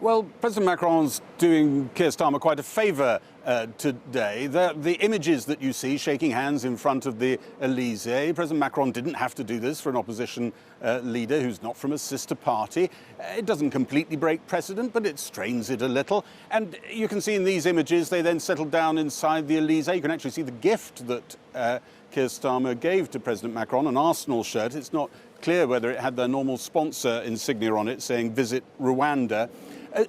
Well, President Macron's doing Keir Starmer quite a favour today. The images that you see shaking hands in front of the Elysee, President Macron didn't have to do this for an opposition leader who's not from a sister party. It doesn't completely break precedent, but it strains it a little. And you can see in these images, they then settle down inside the Elysee. You can actually see the gift that Keir Starmer gave to President Macron, an Arsenal shirt. It's not clear whether it had their normal sponsor insignia on it saying "Visit Rwanda."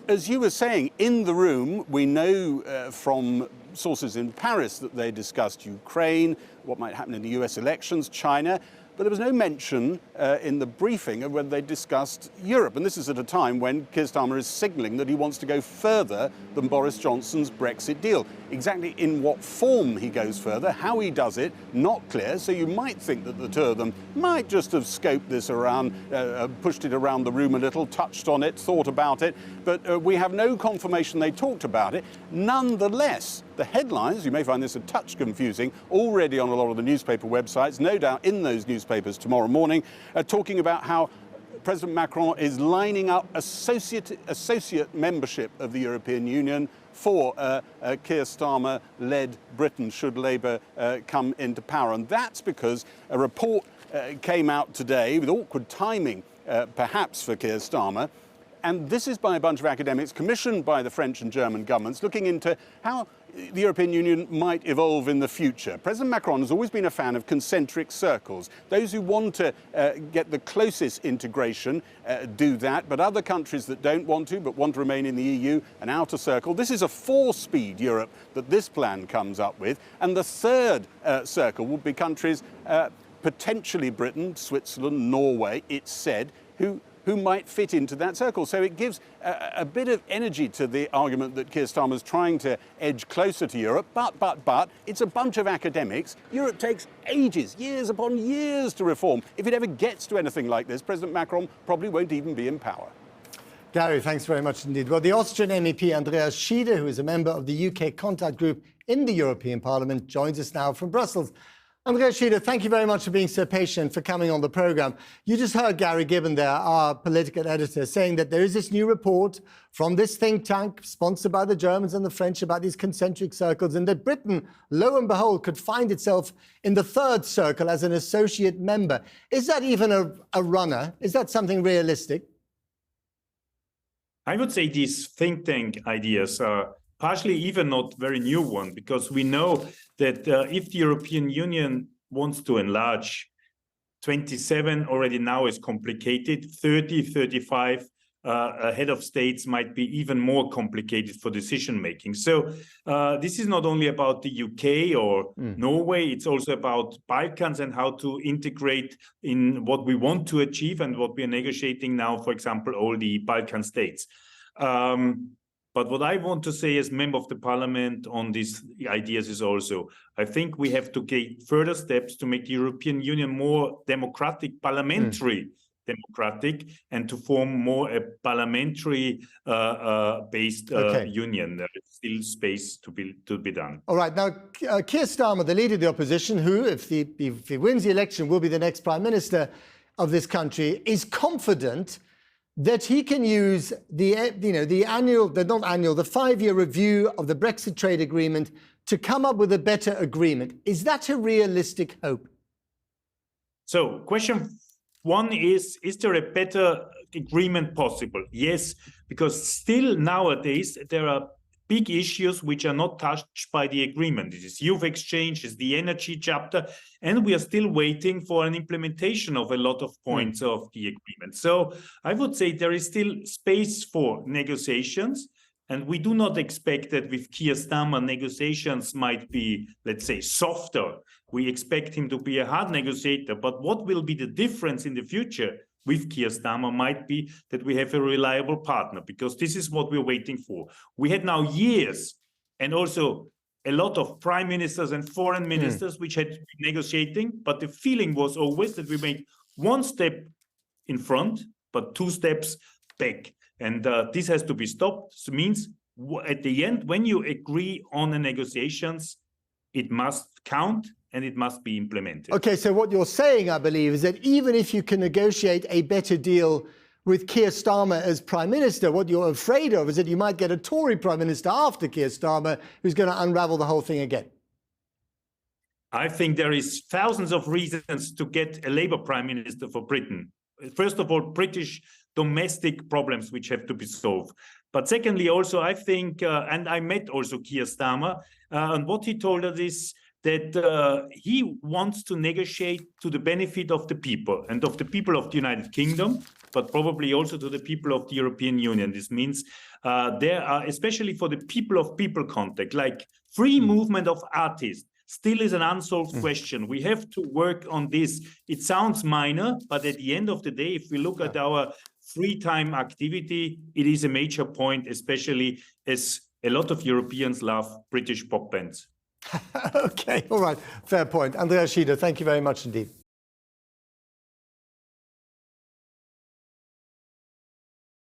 As you were saying, in the room, we know from sources in Paris that they discussed Ukraine, what might happen in the US elections, China, but there was no mention in the briefing of whether they discussed Europe. And this is at a time when Keir Starmer is signalling that he wants to go further than Boris Johnson's Brexit deal. Exactly in what form he goes further, how he does it, not clear. So you might think that the two of them might just have scoped this around, pushed it around the room a little, touched on it, thought about it. But we have no confirmation they talked about it. Nonetheless, the headlines, you may find this a touch confusing, already on a lot of the newspaper websites, no doubt in those newspapers tomorrow morning, are talking about how President Macron is lining up associate membership of the European Union for Keir Starmer-led Britain should Labour come into power. And that's because a report came out today, with awkward timing perhaps for Keir Starmer, and this is by a bunch of academics commissioned by the French and German governments looking into how the European Union might evolve in the future. President Macron has always been a fan of concentric circles. Those who want to get the closest integration do that, but other countries that don't want to, but want to remain in the EU, an outer circle. This is a four-speed Europe that this plan comes up with. And the third circle would be countries, potentially Britain, Switzerland, Norway, it's said, who might fit into that circle. So it gives a bit of energy to the argument that Keir Starmer's trying to edge closer to Europe, but it's a bunch of academics. Europe takes ages, years upon years to reform. If it ever gets to anything like this, President Macron probably won't even be in power. Gary, thanks very much indeed. Well, the Austrian MEP Andreas Schieder, who is a member of the UK contact group in the European Parliament, joins us now from Brussels. Andreas Schieder, thank you very much for being so patient, for coming on the programme. You just heard Gary Gibbon there, our political editor, saying that there is this new report from this think tank sponsored by the Germans and the French about these concentric circles, and that Britain, lo and behold, could find itself in the third circle as an associate member. Is that even a runner? Is that something realistic? I would say these think tank ideas are partially even not very new one, because we know that if the European Union wants to enlarge, 27 already now is complicated, 30, 35 head of states might be even more complicated for decision making. So this is not only about the UK or Norway, it's also about Balkans and how to integrate in what we want to achieve and what we are negotiating now, for example, all the Balkan states. But what I want to say as member of the parliament on these ideas is also, I think we have to take further steps to make the European Union more democratic, parliamentary democratic, and to form more a parliamentary based union. There is still space to be done. All right. Now, Keir Starmer, the leader of the opposition, who, if he wins the election, will be the next prime minister of this country, is confident that he can use the 5-year review of the Brexit trade agreement to come up with a better agreement. Is that a realistic hope? So question one is there a better agreement possible? Yes, because still nowadays there are big issues which are not touched by the agreement. It is youth exchange, it's the energy chapter, and we are still waiting for an implementation of a lot of points of the agreement. So I would say there is still space for negotiations, and we do not expect that with Keir Starmer negotiations might be, let's say, softer. We expect him to be a hard negotiator, but what will be the difference in the future with Keir Starmer might be that we have a reliable partner, because this is what we're waiting for. We had now years and also a lot of prime ministers and foreign ministers which had been negotiating, but the feeling was always that we made one step in front, but 2 steps back. And this has to be stopped. So it means at the end, when you agree on the negotiations, it must count and it must be implemented. Okay, so what you're saying, I believe, is that even if you can negotiate a better deal with Keir Starmer as Prime Minister. What you're afraid of is that you might get a Tory Prime Minister after Keir Starmer who's going to unravel the whole thing again. I think there is thousands of reasons to get a Labour Prime Minister for Britain. First of all, British domestic problems which have to be solved. But secondly, also, I think, and I met also Keir Starmer, and what he told us is that he wants to negotiate to the benefit of the people and of the people of the United Kingdom, but probably also to the people of the European Union. This means there are, especially for the people of people contact, like free movement of artists, still is an unsolved question. We have to work on this. It sounds minor, but at the end of the day, if we look at our free time activity, it is a major point, especially as a lot of Europeans love British pop bands. Okay, all right, fair point. Andreas Schieder, thank you very much indeed.